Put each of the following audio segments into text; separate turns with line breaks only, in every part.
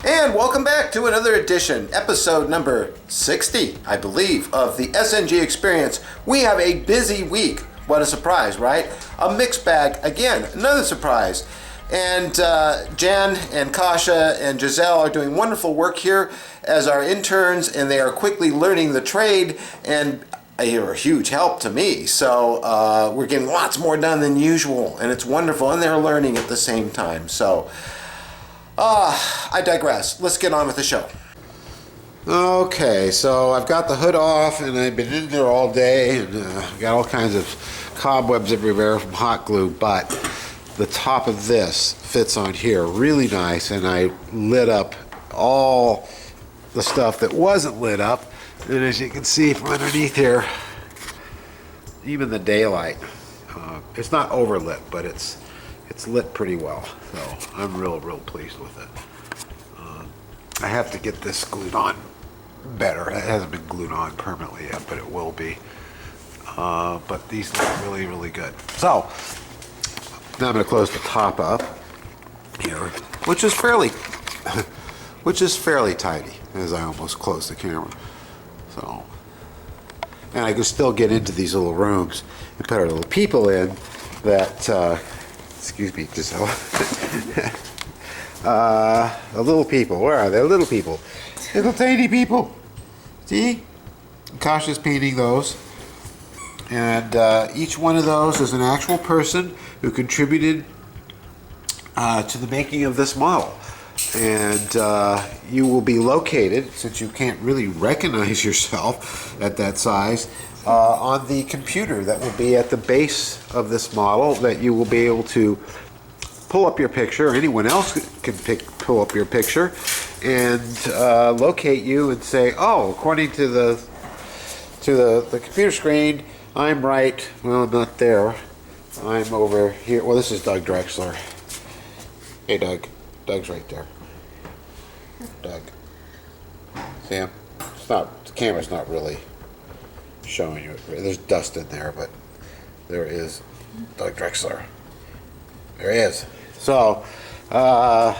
And welcome back to another edition, episode number 60, I believe, of the SNG Experience. We have a busy week. What a surprise, right? A mixed bag, again, another surprise. And Jan and Kasha and Giselle are doing wonderful work here as our interns, and they are quickly learning the trade, and they are a huge help to me. So we're getting lots more done than usual, and it's wonderful, and they're learning at the same time. So I digress. Let's get on with the show. Okay, so I've got the hood off, and I've been in there all day, and got all kinds of cobwebs everywhere from hot glue, but the top of this fits on here really nice, and I lit up all the stuff that wasn't lit up, and as you can see from underneath here, even the daylight, it's not overlit, but it's lit pretty well, so I'm real pleased with it. I have to get this glued on better. It hasn't been glued on permanently yet, but it will be. But these look really good. So now I'm going to close the top up here, which is fairly tidy, as I almost closed the camera. So, and I can still get into these little rooms and put our little people in that. Excuse me, Giselle. The little people. Where are they? Little people. Little tiny people. See? Kasha's painting those. And each one of those is an actual person who contributed to the making of this model. And you will be located, since you can't really recognize yourself at that size, on the computer that will be at the base of this model, that you will be able to pull up your picture, or anyone else can pull up your picture, and locate you and say, oh, according to the computer screen, I'm right. Well, I'm not there. I'm over here. Well, this is Doug Drexler. Hey, Doug. Doug's right there. Doug. See him? The camera's not really showing you. There's dust in there, but there is Doug Drexler. There he is. So, yeah,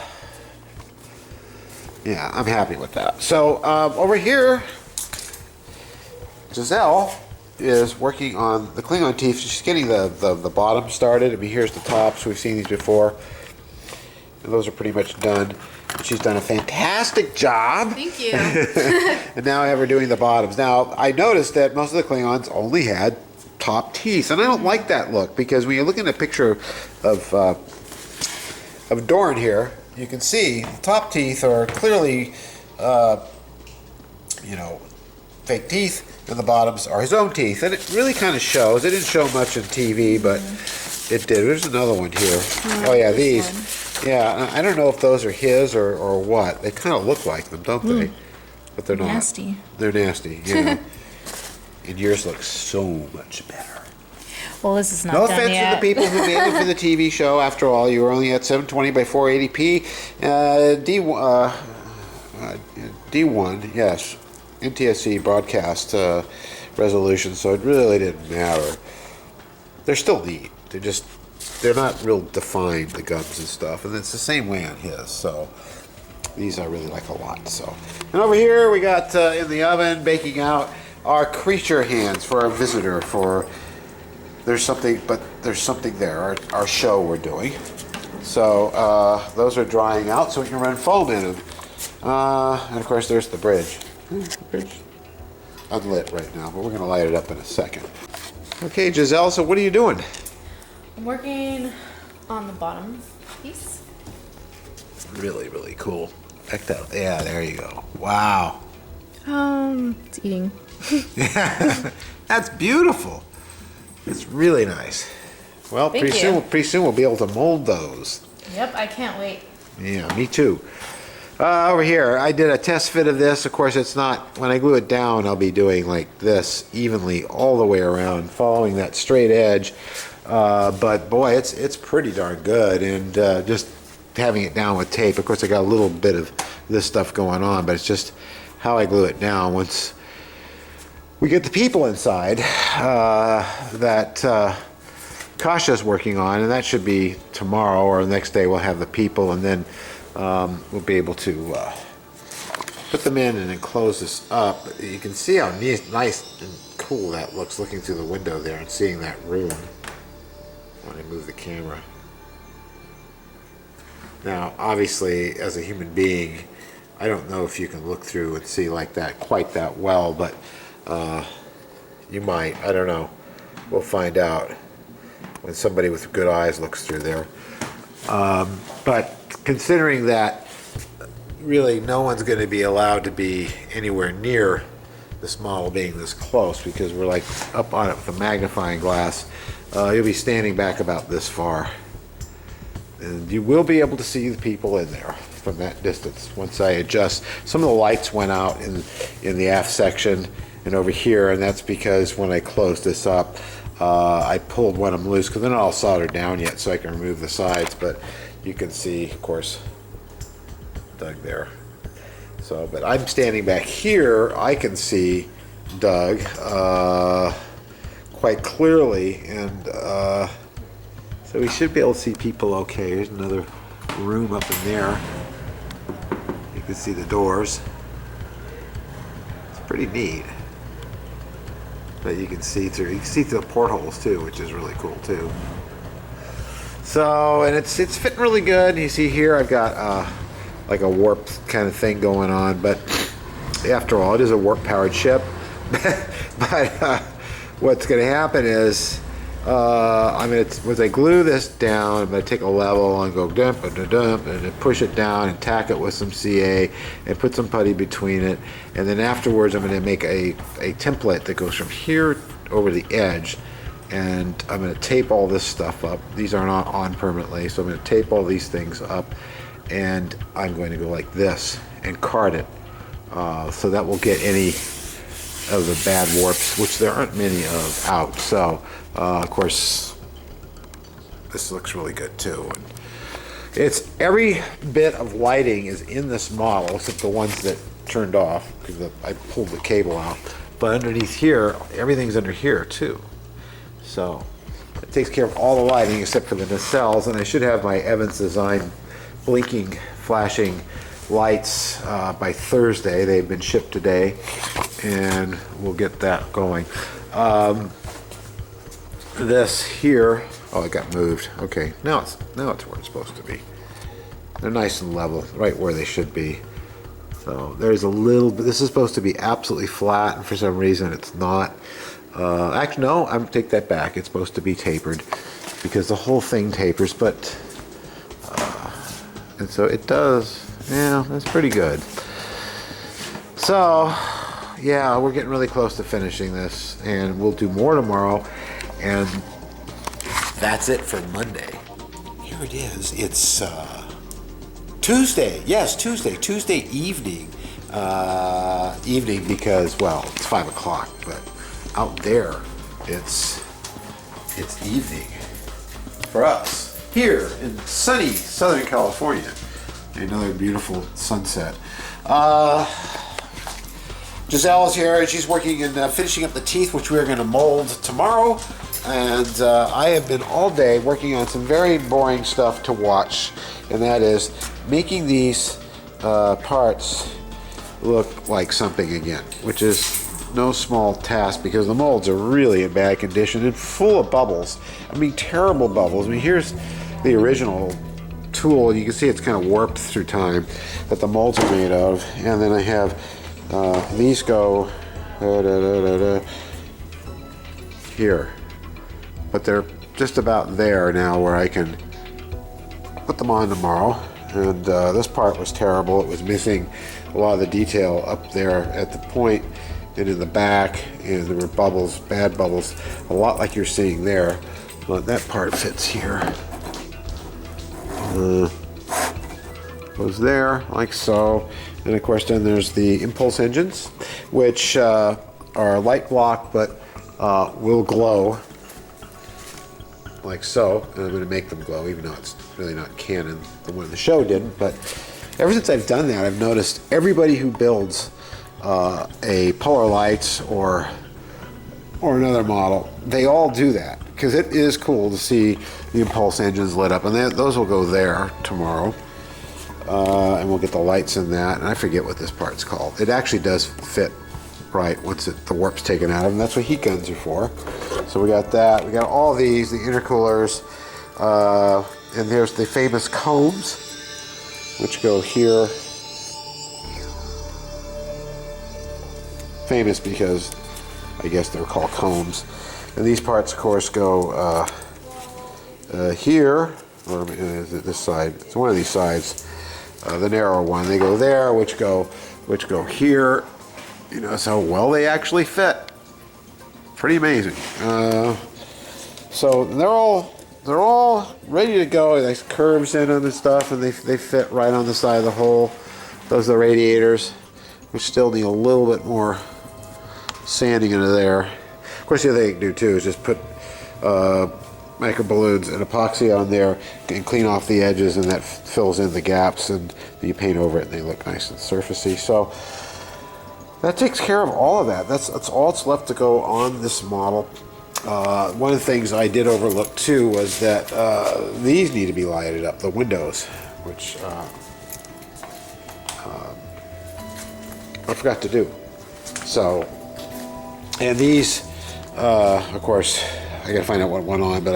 I'm happy with that. So, over here, Giselle is working on the Klingon teeth. She's getting the bottom started. I mean, here's the tops. We've seen these before. And those are pretty much done. She's done a fantastic job.
Thank you.
And now I have her doing the bottoms. Now, I noticed that most of the Klingons only had top teeth, and I don't like that look, because when you look at a picture of Dorn here, you can see the top teeth are clearly, fake teeth, and the bottoms are his own teeth, and it really kind of shows. It didn't show much on TV, but it did. There's another one here. Oh yeah, these. Yeah, I don't know if those are his or what. They kind of look like them, don't they? But they're not.
Nasty.
They're nasty, yeah. And yours looks so much better.
Well, this is not
no
done
offense
yet.
to the people who made it for the TV show. After all, you were only at 720 by 480p. D1, yes. NTSC broadcast resolution, so it really didn't matter. They're still neat. They're not real defined, the gums and stuff, and it's the same way on his, so these I really like a lot. So, and over here we got in the oven baking out our creature hands for our visitor. There's something there, our show we're doing. So those are drying out so we can run foam in them. And of course there's the bridge. The bridge unlit right now, but we're going to light it up in a second. Okay, Giselle, so what are you doing?
I'm working on the bottom piece.
Really cool. Check that out. Yeah, there you go. Wow.
It's eating.
That's beautiful. It's really nice. Well,
Thank
pretty soon we'll be able to mold those.
Yep, I can't wait.
Yeah, me too. Over here, I did a test fit of this. Of course, it's not, when I glue it down, I'll be doing like this evenly all the way around, following that straight edge. But boy, it's pretty darn good. And just having it down with tape, of course, I got a little bit of this stuff going on, but it's just how I glue it down. Once we get the people inside, that Kasha's working on, and that should be tomorrow or the next day we'll have the people, and then we'll be able to put them in and then close this up. You can see how nice and cool that looks looking through the window there and seeing that room when I move the camera. Now, obviously, as a human being, I don't know if you can look through and see like that quite that well, but you might. I don't know. We'll find out when somebody with good eyes looks through there. But considering that really no one's going to be allowed to be anywhere near this model being this close because we're like up on it with a magnifying glass, you'll be standing back about this far. And you will be able to see the people in there from that distance once I adjust. Some of the lights went out in the aft section and over here, and that's because when I closed this up, I pulled one of them loose because they're not all soldered down yet, so I can remove the sides. But you can see, of course, Doug there. So, but I'm standing back here. I can see Doug quite clearly, and so we should be able to see people okay. There's another room up in there. You can see the doors. It's pretty neat. But you can see through the portholes too, which is really cool too. So, and it's fitting really good. And you see here I've got like a warp kind of thing going on, but after all, it is a warp powered ship. But what's going to happen is once I glue this down, I'm going to take a level and go dump and then push it down and tack it with some CA and put some putty between it. And then afterwards, I'm going to make a template that goes from here over the edge. And I'm going to tape all this stuff up. These are not on permanently, so I'm going to tape all these things up. And I'm going to go like this and card it. So that will get any of the bad warps, which there aren't many of, out. So, of course, this looks really good too. And it's every bit of lighting is in this model, except the ones that turned off because I pulled the cable out. But underneath here, everything's under here too. So it takes care of all the lighting except for the nacelles, and I should have my Evans Design blinking, flashing lights by Thursday. They've been shipped today, and we'll get that going. This here, oh, it got moved. Okay, now it's where it's supposed to be. They're nice and level, right where they should be. So there's a little bit. This is supposed to be absolutely flat, and for some reason it's not. Actually, no, I'm gonna take that back. It's supposed to be tapered because the whole thing tapers, but and so it does. Yeah, that's pretty good. So, yeah, we're getting really close to finishing this, and we'll do more tomorrow, and that's it for Monday. Here it is. It's Tuesday. Yes, Tuesday evening. Evening because, well, it's 5 o'clock, but out there, it's evening for us here in sunny Southern California. Another beautiful sunset. Giselle's here, and she's working and finishing up the teeth, which we're going to mold tomorrow. And I have been all day working on some very boring stuff to watch, and that is making these parts look like something again, which is no small task because the molds are really in bad condition and full of bubbles. I mean, terrible bubbles. I mean, here's the original tool. You can see it's kind of warped through time that the molds are made of, and then I have these go here, but they're just about there now where I can put them on tomorrow. And this part was terrible. It was missing a lot of the detail up there at the point and in the back, and there were bubbles, bad bubbles, a lot like you're seeing there. But that part fits here. Goes there like so, and of course then there's the impulse engines, which are light block but will glow like so, and I'm going to make them glow even though it's really not canon. The one in the show didn't, but ever since I've done that, I've noticed everybody who builds a Polar Lights or another model, they all do that because it is cool to see the impulse engines lit up, and those will go there tomorrow. and we'll get the lights in that. And I forget what this part's called. It actually does fit right once the warp's taken out of them. That's what heat guns are for. So we got that. We got all these, the intercoolers, and there's the famous combs, which go here. Famous because I guess they're called combs. And these parts, of course, go here, or is it this side? It's one of these sides, the narrow one. They go there, which go here. You notice how well they actually fit. Pretty amazing. So they're all ready to go. There's curves in them and stuff, and they fit right on the side of the hole. Those are the radiators, which still need a little bit more sanding into there. Of course, the other thing you can do too is just put micro balloons and epoxy on there and clean off the edges, and that fills in the gaps, and you paint over it and they look nice and surfacey. So that takes care of all of that. That's all that's left to go on this model. One of the things I did overlook too was that these need to be lighted up, the windows, which I forgot to do. So, and these, of course, I gotta find out what went on, but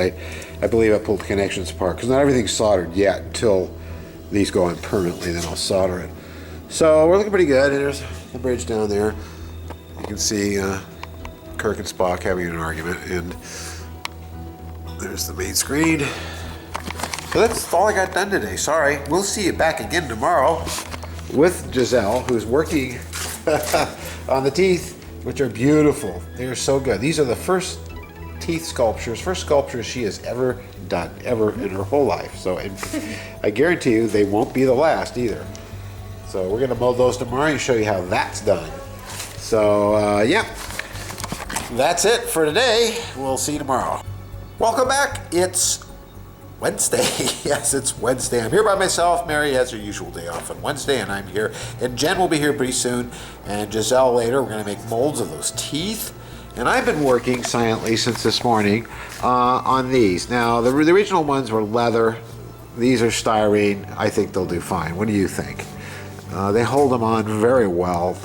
I believe I pulled the connections apart because not everything's soldered yet until these go on permanently, then I'll solder it. So we're looking pretty good. And there's the bridge down there. You can see Kirk and Spock having an argument, and there's the main screen. So that's all I got done today. Sorry. We'll see you back again tomorrow with Giselle, who's working on the teeth, which are beautiful. They are so good. These are the first teeth sculptures, first sculptures she has ever done, ever in her whole life. So I guarantee you they won't be the last either. So we're gonna mold those tomorrow and show you how that's done. So yeah, that's it for today. We'll see you tomorrow. Welcome back. It's Wednesday. Yes, it's Wednesday. I'm here by myself. Mary has her usual day off on Wednesday, and I'm here. And Jen will be here pretty soon, and Giselle later. We're going to make molds of those teeth. And I've been working silently since this morning on these. Now, the original ones were leather. These are styrene. I think they'll do fine. What do you think? They hold them on very well,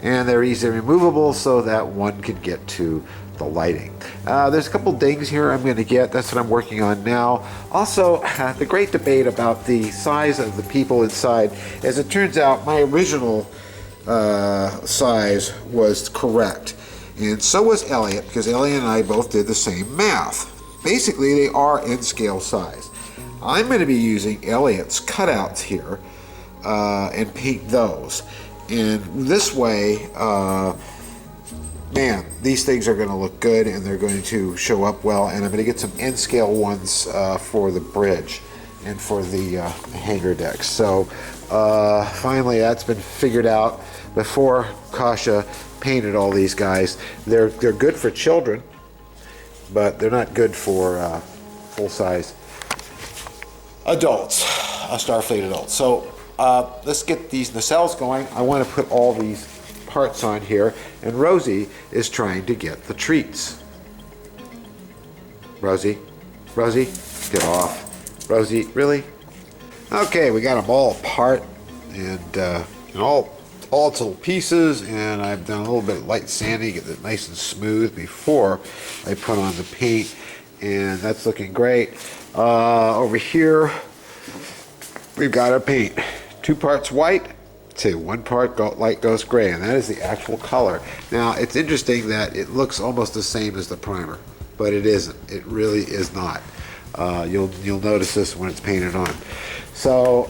and they're easily removable so that one can get to the lighting. There's a couple dings here I'm going to get. That's what I'm working on now. Also, the great debate about the size of the people inside. As it turns out, my original size was correct, and so was Elliot, because Elliot and I both did the same math. Basically, they are in scale size. I'm going to be using Elliot's cutouts here and paint those. And this way, man, these things are going to look good, and they're going to show up well. And I'm going to get some N-scale ones for the bridge and for the hangar decks. So finally, that's been figured out before Kasha painted all these guys. They're good for children, but they're not good for full-size adults, Starfleet adults. So let's get these nacelles going. I want to put all these parts on here, and Rosie is trying to get the treats. Rosie, get off. Rosie, really? Okay, we got them all apart and all its little pieces, and I've done a little bit of light sanding, get it nice and smooth before I put on the paint, and that's looking great. Over here, we've got our paint. 2 parts white to 1 part light ghost gray, and that is the actual color. Now, it's interesting that it looks almost the same as the primer, but it isn't. It really is not. You'll notice this when it's painted on. So,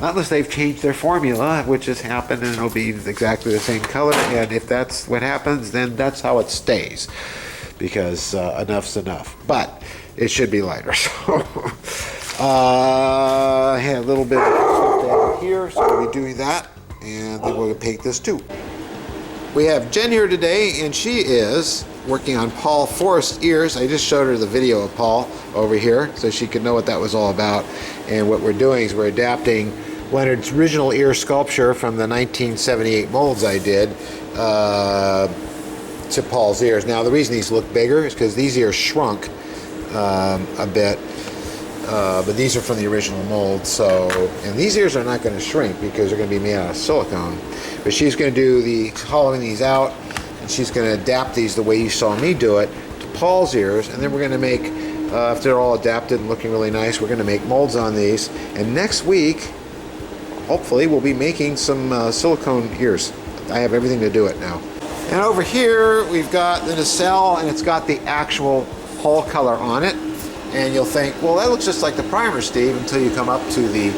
not unless they've changed their formula, which has happened, and it'll be exactly the same color, and if that's what happens, then that's how it stays, because enough's enough. But it should be lighter. So, I had a little bit of stuff down here, so we'll be doing that, and then we'll paint this too. We have Jen here today, and she is working on Paul Forrest's ears. I just showed her the video of Paul over here so she could know what that was all about. And what we're doing is we're adapting Leonard's original ear sculpture from the 1978 molds I did to Paul's ears. Now, the reason these look bigger is because these ears shrunk a bit but these are from the original mold. So, and these ears are not going to shrink because they're going to be made out of silicone. But she's going to do the hollowing these out, and she's going to adapt these the way you saw me do it to Paul's ears, and then we're going to make, after they're all adapted and looking really nice, we're going to make molds on these. And next week, hopefully, we'll be making some silicone ears. I have everything to do it now. And over here, we've got the nacelle, and it's got the actual hull color on it. And you'll think, well, that looks just like the primer, Steve, until you come up to the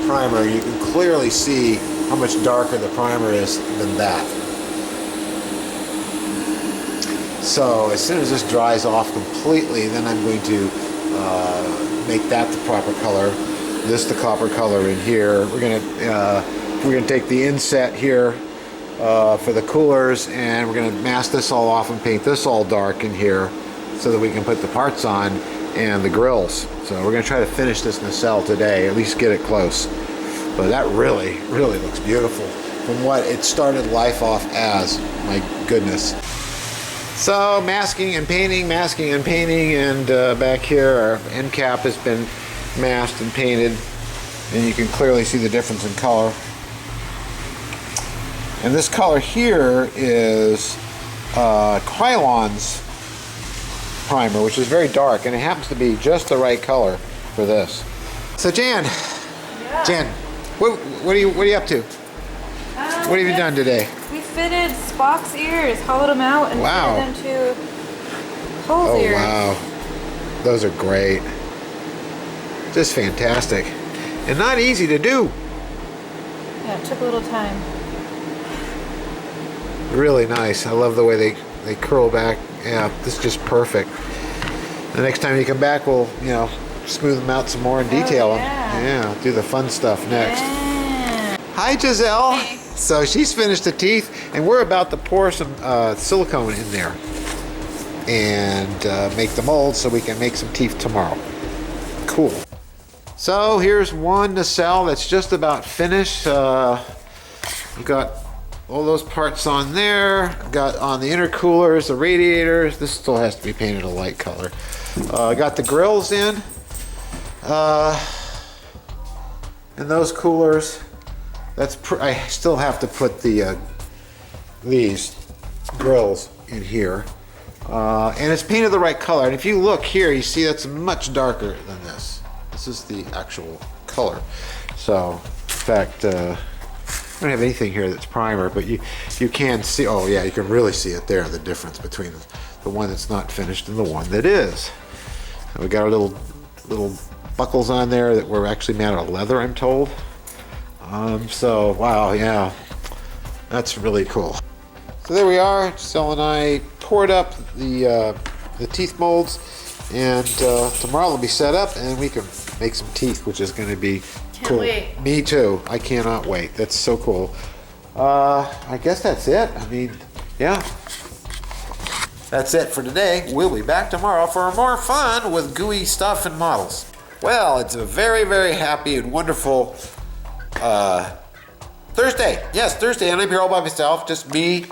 primer. You can clearly see how much darker the primer is than that. So as soon as this dries off completely, then I'm going to make that the proper color. This the copper color in here. We're gonna take the inset here for the coolers, and we're gonna mask this all off and paint this all dark in here so that we can put the parts on and the grills. So we're gonna try to finish this nacelle today, at least get it close. But that really, really looks beautiful from what it started life off as. My goodness. So masking and painting, and back here our end cap has been masked and painted, and you can clearly see the difference in color. And this color here is Krylon's primer, which is very dark, and it happens to be just the right color for this. So Jan,
Yeah.
Jan, what are you up to? What have you done today?
We fitted Spock's ears, hollowed them out, and
Wow.
fitted them to Paul's
Oh
ears.
wow, those are great. Just fantastic, and not easy to do.
Yeah, it took a little time.
Really nice. I love the way they curl back. Yeah, this is just perfect. The next time you come back, we'll smooth them out some more in detail.
Yeah.
Yeah, do the fun stuff next.
Yeah.
Hi, Giselle.
Hey.
So she's finished the teeth, and we're about to pour some silicone in there and make the mold so we can make some teeth tomorrow. Cool. So here's one nacelle that's just about finished. We've got all those parts on there. Got on the intercoolers, the radiators. This still has to be painted a light color. Got the grills in. And those coolers. I still have to put these grills in here. And it's painted the right color. And if you look here, you see that's much darker than this. This is the actual color. So, in fact, I don't have anything here that's primer, but you can see, oh yeah, you can really see it there, the difference between the one that's not finished and the one that is. And we got our little buckles on there that were actually made out of leather, I'm told. So, wow, yeah, that's really cool. So there we are. Giselle and I poured up the teeth molds, and tomorrow they'll be set up, and we can make some teeth, which is going to be cool.
Wait.
Me too. I cannot wait. That's so cool. I guess that's it. I mean, yeah. That's it for today. We'll be back tomorrow for more fun with gooey stuff and models. Well, it's a very, very happy and wonderful Thursday. Yes, Thursday, and I'm here all by myself. Just me,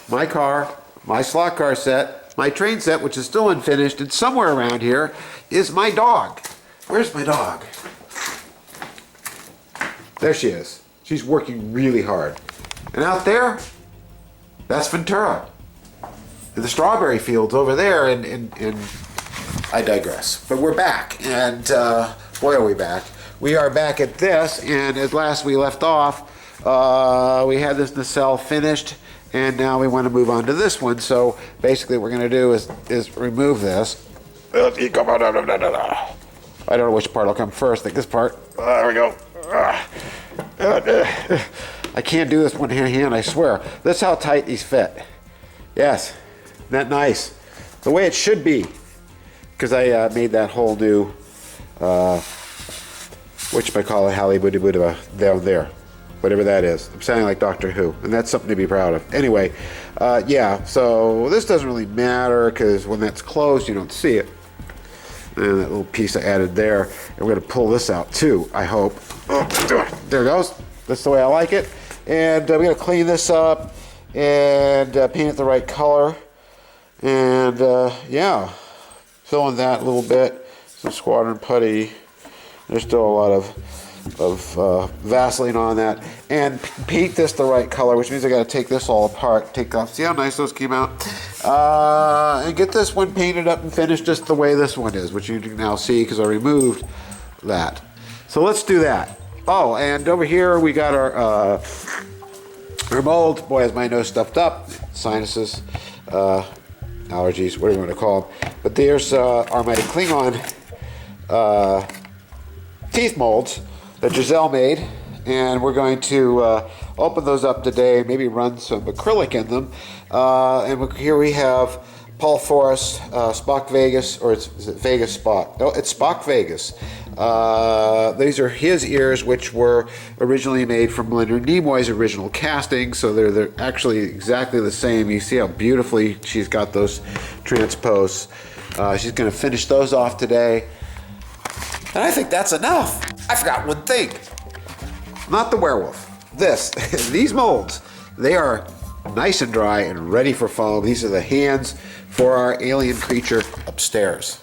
my car, my slot car set, my train set, which is still unfinished, and somewhere around here is my dog. Where's my dog? There she is. She's working really hard. And out there, that's Ventura. And the strawberry fields over there, and I digress. But we're back, and boy are we back. We are back at this, and as last we left off, we had this nacelle finished, and now we want to move on to this one. So basically what we're going to do is remove this. I don't know which part will come first. I think this part. There we go. I can't do this one hand, I swear. That's how tight these fit. Yes, isn't that nice? The way it should be, because I made that whole new whatchamacallit, Hallie Booty Buddha down there. Whatever that is. I'm sounding like Doctor Who, and that's something to be proud of. Anyway, yeah, so this doesn't really matter, because when that's closed, you don't see it. And that little piece I added there. And we're going to pull this out too, I hope. Oh, there it goes. That's the way I like it. And we're going to clean this up and paint it the right color. And yeah, fill in that a little bit
some squadron putty. There's still a lot of Vaseline on that, and paint this the right color, which means I got to take this all apart, take off. See how nice those came out, and get this one painted up and finished just the way this one is, which you can now see because I removed that. So let's do that. Oh, and over here we got our mold. Boy, has my nose stuffed up. Sinuses, allergies, whatever you want to call them. But there's our my Klingon teeth molds that Giselle made, and we're going to open those up today, maybe run some acrylic in them. And here we have Paul Forrest, Spock Vegas, or is it Vegas Spock? No, it's Spock Vegas. These are his ears, which were originally made from Leonard Nimoy's original casting, so they're actually exactly the same. You see how beautifully she's got those transposed. She's going to finish those off today. And I think that's enough. I forgot one thing. Not the werewolf. These molds, they are nice and dry and ready for foam. These are the hands for our alien creature upstairs.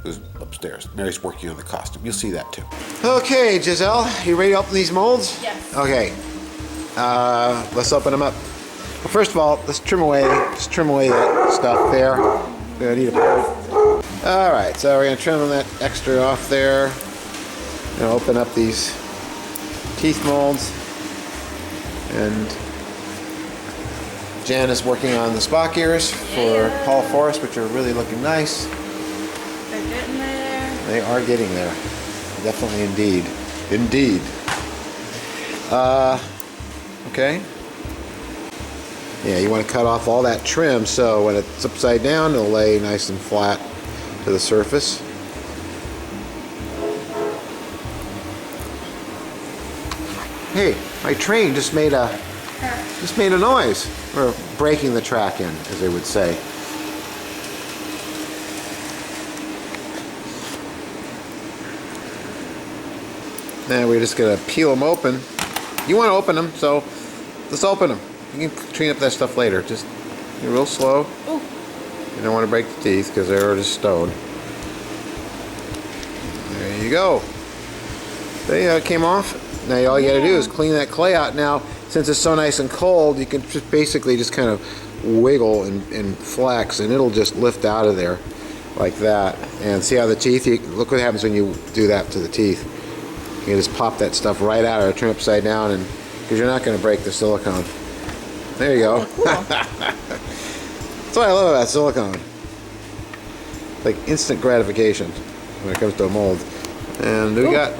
Who's upstairs? Mary's working on the costume. You'll see that too. Okay, Giselle, you ready to open these molds?
Yes.
Okay. Let's open them up. Well, first of all, let's trim away that stuff there. I need a pair. All right, so we're gonna trim that extra off there. Gonna open up these teeth molds, and Jan is working on the Spock ears for Paul Forrest, which are really looking nice.
They're getting there.
They are getting there, definitely, indeed. Okay. Yeah, you want to cut off all that trim so when it's upside down, it'll lay nice and flat to the surface. Hey, my train just made a noise, or breaking the track in, as they would say. Now we're just gonna peel them open. You want to open them, so let's open them. You can clean up that stuff later. Just be real slow.
Ooh.
You don't want to break the teeth because they're just stone. There you go. They came off. Now all you got to do is clean that clay out. Now, since it's so nice and cold, you can just basically just kind of wiggle and flex, and it'll just lift out of there like that. And see how the teeth, look what happens when you do that to the teeth. You can just pop that stuff right out or turn upside down, and because you're not going to break the silicone. There you go.
Cool.
That's what I love about silicone. Like instant gratification when it comes to a mold. And we got,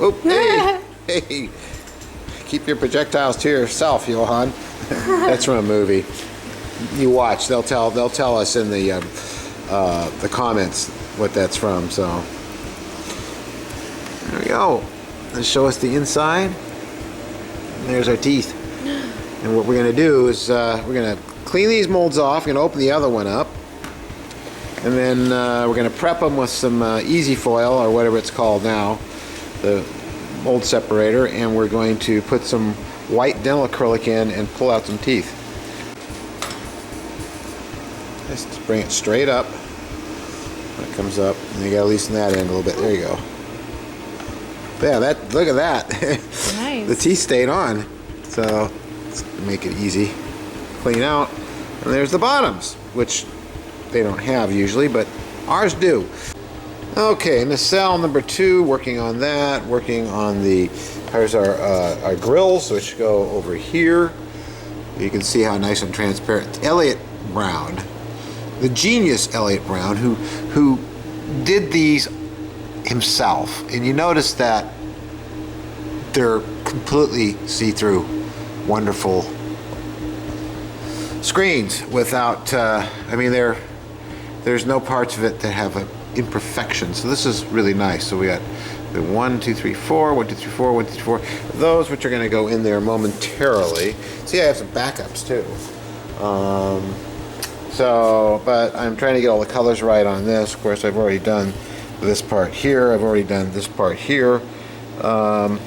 hey, keep your projectiles to yourself, Johan. That's from a movie. You watch. They'll tell us in the comments what that's from. So there we go. Let's show us the inside. And there's our teeth. And what we're going to do is we're going to clean these molds off. We're going to open the other one up. And then we're going to prep them with some easy foil, or whatever it's called now, the mold separator. And we're going to put some white dental acrylic in and pull out some teeth. Just bring it straight up. When it comes up, and you got to loosen that end a little bit. There you go. Yeah, look at that.
Nice.
The teeth stayed on. So let's make it easy. Clean out. And there's the bottoms, which they don't have usually, but ours do. Okay, nacelle number 2, working on that. Working on here's our grills, which go over here. You can see how nice and transparent. Elliot Brown, the genius Elliot Brown, who did these himself, and you notice that they're completely see-through, wonderful screens without I mean there's no parts of it that have an imperfection, so this is really nice. So we got the 1 2 3 4 1 2 3 4 1 2 3 4, those which are going to go in there momentarily. See, I have some backups too. But I'm trying to get all the colors right on this. Of course, I've already done this part here. I've already done this part here. And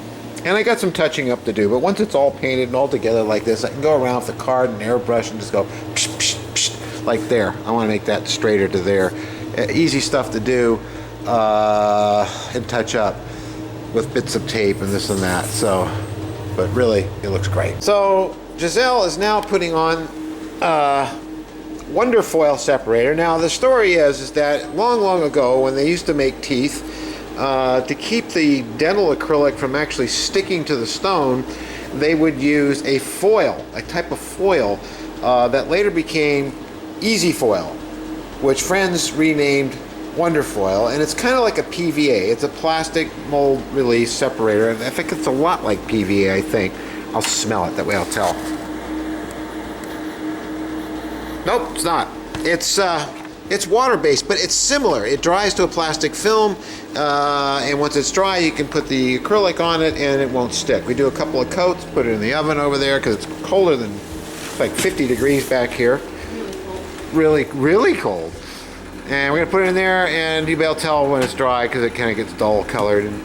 I got some touching up to do. But once it's all painted and all together like this, I can go around with the card and airbrush and just go psh, psh, psh, like there. I want to make that straighter to there. Easy stuff to do. and touch up with bits of tape and this and that. So, but really, it looks great. So Giselle is now putting on Wonderfoil separator. Now the story is that long ago, when they used to make teeth, to keep the dental acrylic from actually sticking to the stone, they would use a foil, a type of foil that later became Easy Foil, which friends renamed Wonderfoil, and it's kind of like a PVA. It's a plastic mold release separator, and I think it's a lot like PVA. I think I'll smell it, that way I'll tell. Nope, it's not. It's water-based, but it's similar. It dries to a plastic film, and once it's dry, you can put the acrylic on it, and it won't stick. We do a couple of coats, put it in the oven over there, because it's colder than, it's like 50 degrees back here. Really, really cold. And we're gonna put it in there, and you'll be able to tell when it's dry, because it kind of gets dull colored and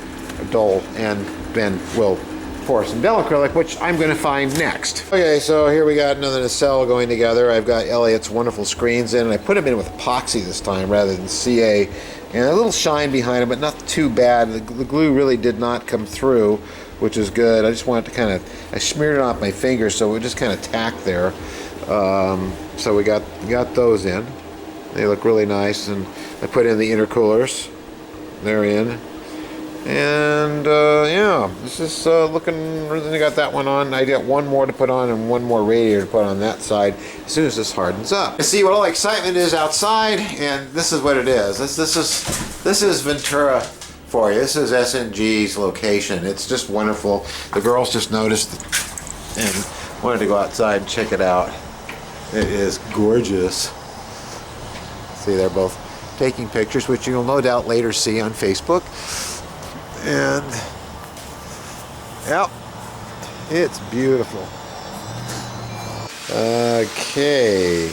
dull, and then we'll pour some dental acrylic, which I'm going to find next. Okay, so here we got another nacelle going together. I've got Elliot's wonderful screens in, and I put them in with epoxy this time rather than CA, and a little shine behind them, but not too bad. The glue really did not come through, which is good. I just wanted to kind of, I smeared it on my fingers, so it just kind of tacked there. So we got those in. They look really nice, and I put in the intercoolers. They're in. And yeah, this is looking, I got that one on. I got one more to put on and one more radiator to put on that side as soon as this hardens up. See what all the excitement is outside, and this is what it is. This is Ventura for you. This is SNG's location. It's just wonderful. The girls just noticed and wanted to go outside and check it out. It is gorgeous. See, they're both taking pictures, which you'll no doubt later see on Facebook. And yep, it's beautiful. Okay,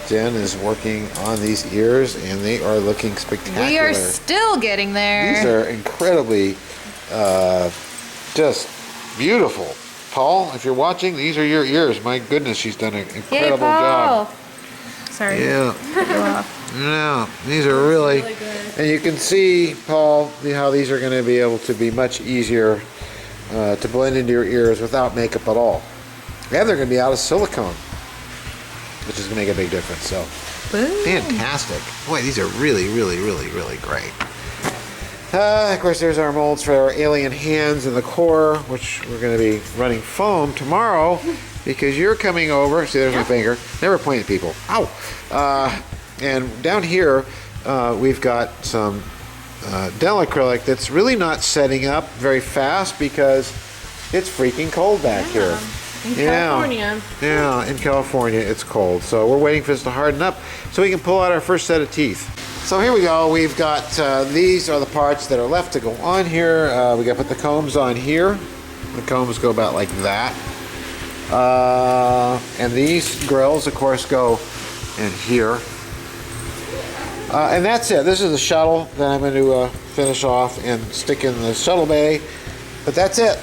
Jen is working on these ears, and they are looking spectacular.
We are still getting there.
These are incredibly just beautiful. Paul, if you're watching, these are your ears. My goodness, she's done an incredible job.
Sorry.
Yeah. Yeah, these are really good. And you can see, Paul, how these are going to be able to be much easier to blend into your ears without makeup at all. And they're going to be out of silicone, which is going to make a big difference. So, boom. Fantastic. Boy, these are really, really, really, really great. Of course, there's our molds for our alien hands in the core, which we're going to be running foam tomorrow because you're coming over. See, there's my finger. Never point at people. Ow! And down here, we've got some dental acrylic that's really not setting up very fast because it's freaking cold back here.
In California.
Yeah, in California it's cold. So we're waiting for this to harden up so we can pull out our first set of teeth. So here we go. We've got, these are the parts that are left to go on here. We got to put the combs on here. The combs go about like that. And these grills, of course, go in here. And that's it. This is the shuttle that I'm going to finish off and stick in the shuttle bay. But that's it.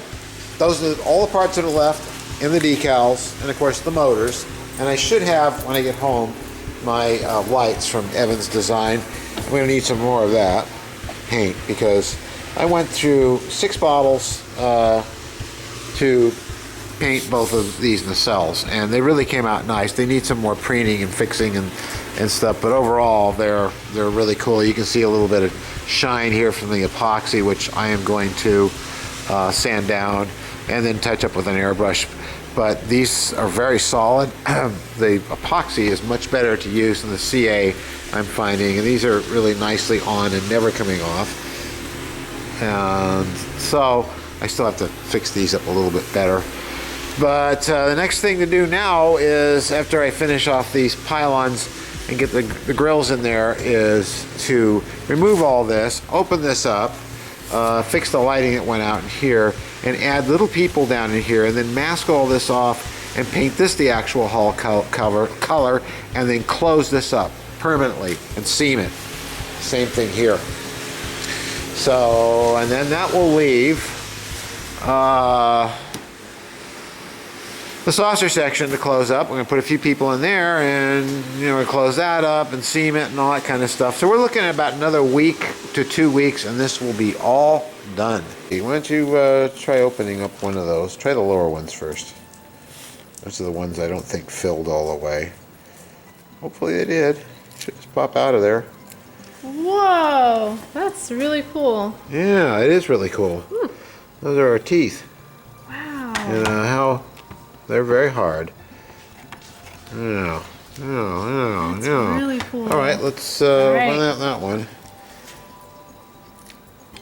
Those are all the parts that are left in the decals, and of course the motors. And I should have, when I get home, my lights from Evans Design. I'm going to need some more of that paint because I went through 6 bottles to paint both of these nacelles, and they really came out nice. They need some more preening and fixing and stuff, but overall they're really cool. You can see a little bit of shine here from the epoxy, which I am going to sand down and then touch up with an airbrush. But these are very solid. The epoxy is much better to use than the CA, I'm finding, and these are really nicely on and never coming off. And so I still have to fix these up a little bit better. But the next thing to do now is, after I finish off these pylons and get the grills in there, is to remove all this, open this up, fix the lighting that went out in here, and add little people down in here, and then mask all this off and paint this the actual hull color, and then close this up permanently and seam it. Same thing here. So, and then that will leave the saucer section to close up. We're going to put a few people in there, and we close that up and seam it and all that kind of stuff. So we're looking at about another week to 2 weeks, and this will be all done. Why don't you try opening up one of those? Try the lower ones first. Those are the ones I don't think filled all the way. Hopefully they did. Should just pop out of there.
Whoa, that's really cool.
Yeah, it is really cool. Those are our teeth.
Wow.
And how they're very hard. No.
That's really cool.
All right, let's
right.
run out that one.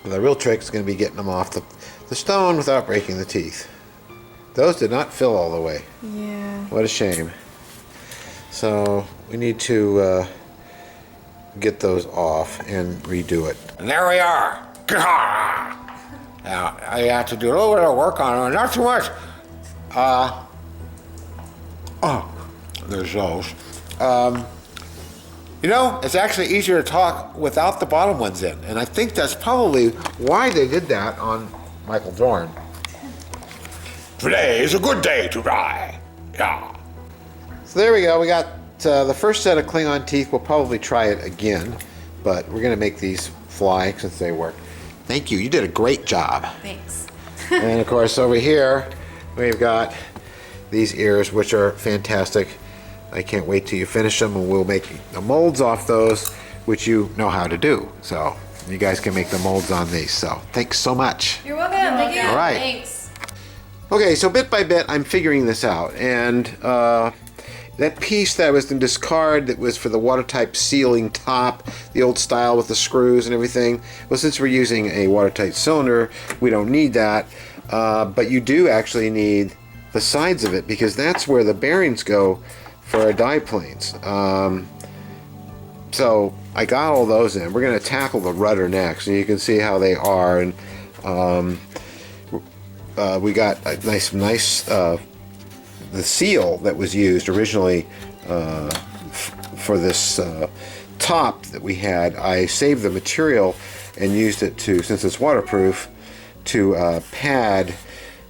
The real trick is going to be getting them off the stone without breaking the teeth. Those did not fill all the way.
Yeah.
What a shame. So we need to get those off and redo it.
And there we are. Now, I have to do a little bit of work on it, not too much. There's those. It's actually easier to talk without the bottom ones in, and I think that's probably
Why they did that on Michael Dorn.
today is a good day to die. Yeah.
So there we go. We got the first set of Klingon teeth. We'll probably try it again, but we're going to make these fly since they work. Thank you. You did a great job.
Thanks.
And of course over here we've got these ears, which are fantastic. I can't wait till you finish them, and we'll make the molds off those, which you know how to do. So you guys can make the molds on these. So thanks so much.
You're welcome. Thank you.
All right.
Thanks.
Okay, so bit by bit I'm figuring this out, and that piece that I was going to discard that was for the watertight sealing top, the old style with the screws and everything, well, since we're using a watertight cylinder, we don't need that, but you do actually need the sides of it, because that's where the bearings go for our diplanes. So I got all those in. We're going to tackle the rudder next, and you can see how they are, and we got a nice the seal that was used originally for this top that we had. I saved the material and used it to, since it's waterproof, to pad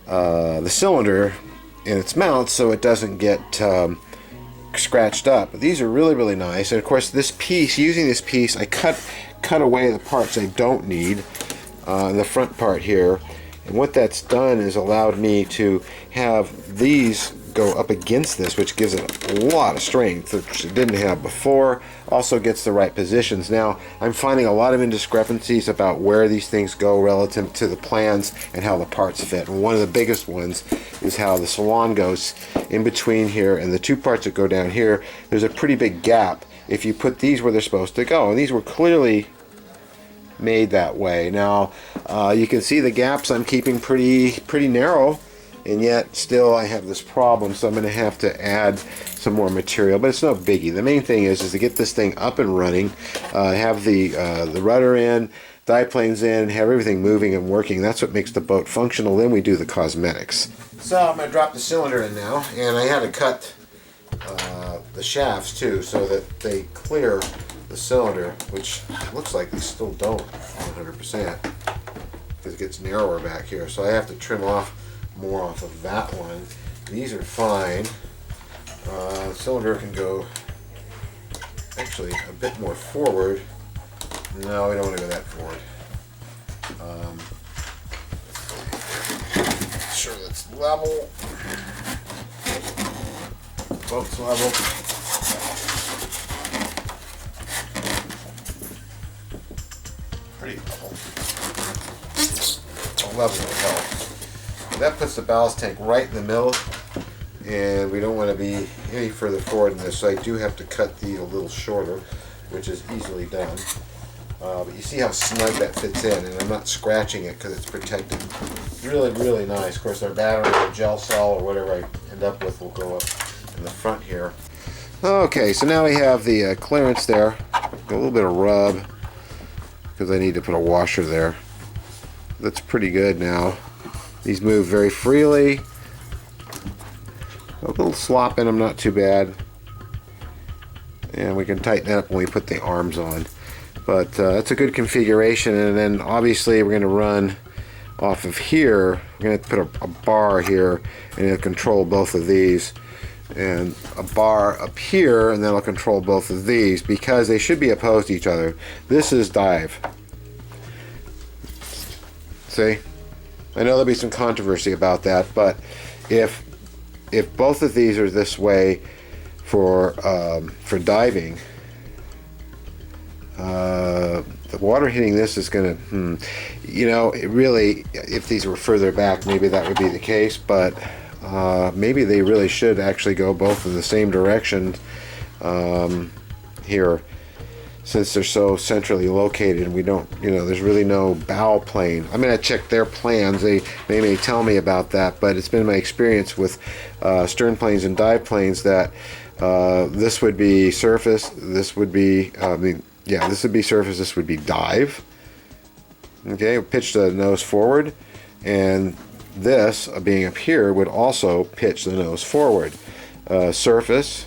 the cylinder in its mount so it doesn't get scratched up. But these are really nice, and of course this piece, using this piece, I cut away the parts I don't need in the front part here, and what that's done is allowed me to have these go up against this, which gives it a lot of strength, which it didn't have before. Also gets the right positions. Now I'm finding a lot of indiscrepancies about where these things go relative to the plans and how the parts fit, and one of the biggest ones is how the salon goes in between here and the two parts that go down here. There's a pretty big gap if you put these where they're supposed to go, and these were clearly made that way. Now you can see the gaps I'm keeping pretty narrow, and yet still I have this problem, so I'm going to have to add some more material, but it's no biggie. The main thing is to get this thing up and running, have the rudder in, diplanes in, have everything moving and working. That's what makes the boat functional. Then we do the cosmetics. So I'm going to drop the cylinder in now, and I had to cut the shafts too so that they clear the cylinder, which looks like they still don't 100% because it gets narrower back here, so I have to trim off more off of that one. These are fine. The cylinder can go actually a bit more forward. No, we don't want to go that forward. Sure that's level. Boat's level. Pretty level. Level will help. That puts the ballast tank right in the middle, and we don't want to be any further forward than this, so I do have to cut these a little shorter, which is easily done. But you see how snug that fits in, and I'm not scratching it because it's protected. Really nice. Of course, our battery or gel cell or whatever I end up with will go up in the front here. Okay, so now we have the clearance there. A little bit of rub because I need to put a washer there. That's pretty good now. These move very freely. A little slop in them, not too bad. And we can tighten that up when we put the arms on. But that's a good configuration. And then obviously we're going to run off of here. We're going to put a bar here, and it'll control both of these. And a bar up here, and that'll control both of these because they should be opposed to each other. This is dive. See? I know there'll be some controversy about that, but if both of these are this way for diving, the water hitting this is going to, you know, it really, if these were further back, maybe that would be the case, but maybe they really should actually go both in the same direction here, since they're so centrally located and we don't, you know, there's really no bow plane. I'm going to check their plans. They may tell me about that, but it's been my experience with stern planes and dive planes that this would be surface, this would be, this would be surface, this would be dive. Okay, pitch the nose forward, and this, being up here, would also pitch the nose forward. Surface,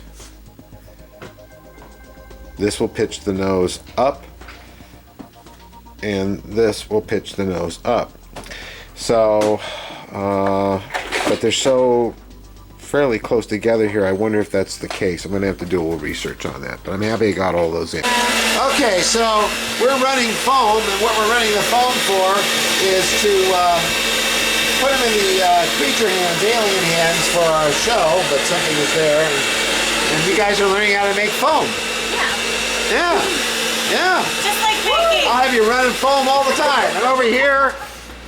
this will pitch the nose up, and this will pitch the nose up. So, but they're so fairly close together here, I wonder if that's the case. I'm going to have to do a little research on that, but I'm happy I got all those in. Okay, so we're running foam, and what we're running the foam for is to put them in the creature hands, alien hands for our show, but something is there, and you guys are learning how to make foam. Yeah. Yeah.
Just like baking.
I'll have you running foam all the time. And over here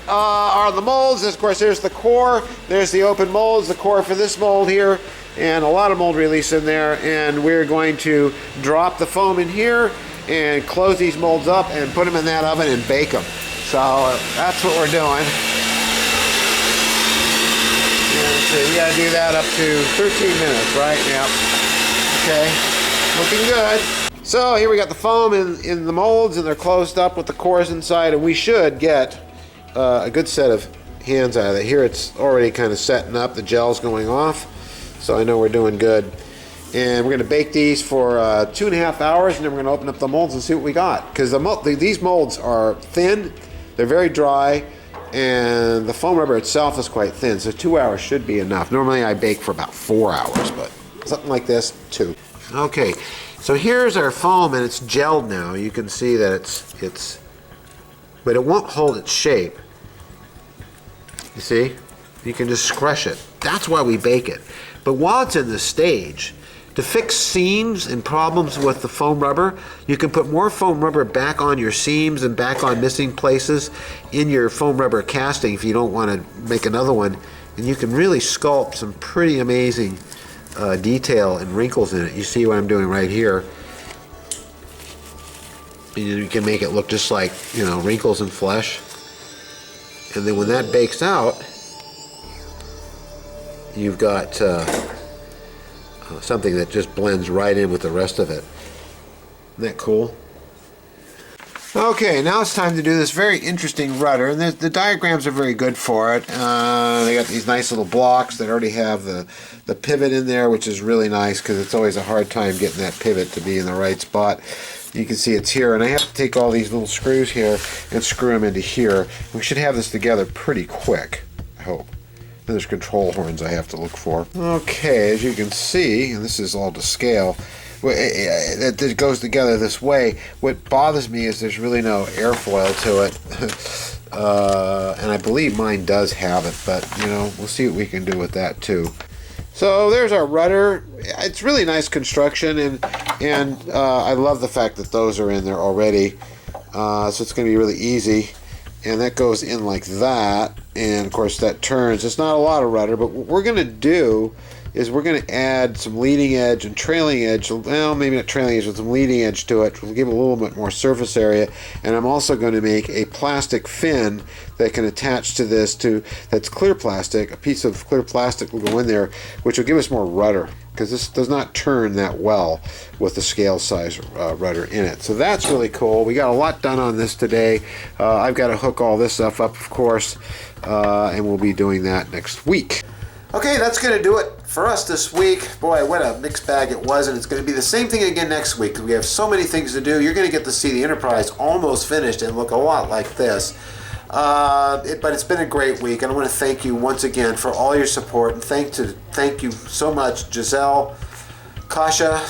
are the molds. Of course, there's the core. There's the open molds, the core for this mold here, and a lot of mold release in there. And we're going to drop the foam in here and close these molds up and put them in that oven and bake them. So that's what we're doing. And so we got to do that up to 13 minutes, right? Yep. Okay. Looking good. So here we got the foam in the molds, and they're closed up with the cores inside, and we should get a good set of hands out of it. Here it's already kind of setting up, the gel's going off, so I know we're doing good. And we're going to bake these for 2.5 hours, and then we're going to open up the molds and see what we got. Because these molds are thin, they're very dry, and the foam rubber itself is quite thin, so 2 hours should be enough. Normally I bake for about 4 hours, but something like this, 2. Okay. So here's our foam, and it's gelled now. You can see that but it won't hold its shape. You see? You can just crush it. That's why we bake it. But while it's in this stage, to fix seams and problems with the foam rubber, you can put more foam rubber back on your seams and back on missing places in your foam rubber casting if you don't want to make another one. And you can really sculpt some pretty amazing detail and wrinkles in it. You see what I'm doing right here. You can make it look just like, you know, wrinkles and flesh. And then when that bakes out, you've got something that just blends right in with the rest of it. Isn't that cool? Okay, now it's time to do this very interesting rudder, and the diagrams are very good for it. They got these nice little blocks that already have the pivot in there, which is really nice because it's always a hard time getting that pivot to be in the right spot. You can see it's here, and I have to take all these little screws here and screw them into here. We should have this together pretty quick, I hope. And there's control horns I have to look for. Okay, as you can see, and this is all to scale, it goes together this way. What bothers me is there's really no airfoil to it. And I believe mine does have it, but you know, we'll see what we can do with that too. So there's our rudder. It's really nice construction, and I love the fact that those are in there already. So it's going to be really easy. And that goes in like that, and of course that turns. It's not a lot of rudder, but what we're going to do is we're going to add some leading edge and trailing edge, well, maybe not trailing edge, but some leading edge to it. We'll give it a little bit more surface area, and I'm also going to make a plastic fin that can attach to this, that's clear plastic. A piece of clear plastic will go in there, which will give us more rudder, because this does not turn that well with the scale size rudder in it. So that's really cool. We got a lot done on this today. I've got to hook all this stuff up, of course, and we'll be doing that next week. Okay, that's going to do it for us this week. Boy, what a mixed bag it was, and it's going to be the same thing again next week. We have so many things to do. You're going to get to see the Enterprise almost finished and look a lot like this.
But it's been a great week, and I want to thank you once again for all your support, and thank you so much, Giselle, Kasha,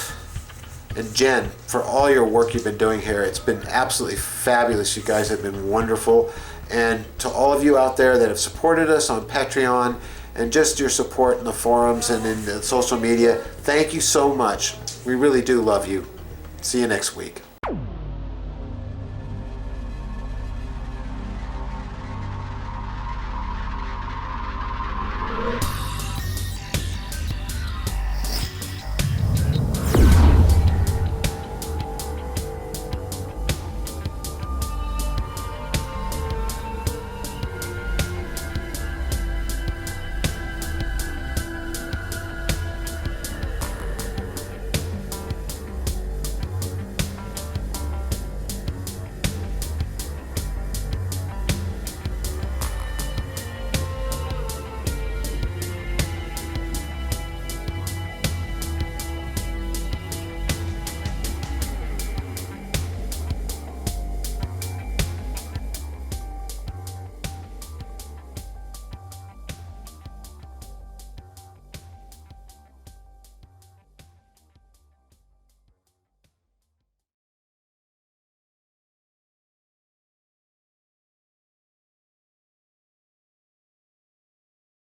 and Jen, for all your work you've been doing here. It's been absolutely fabulous. You guys have been wonderful. And to all of you out there that have supported us on Patreon and just your support in the forums and in the social media, thank you so much. We really do love you. See you next week.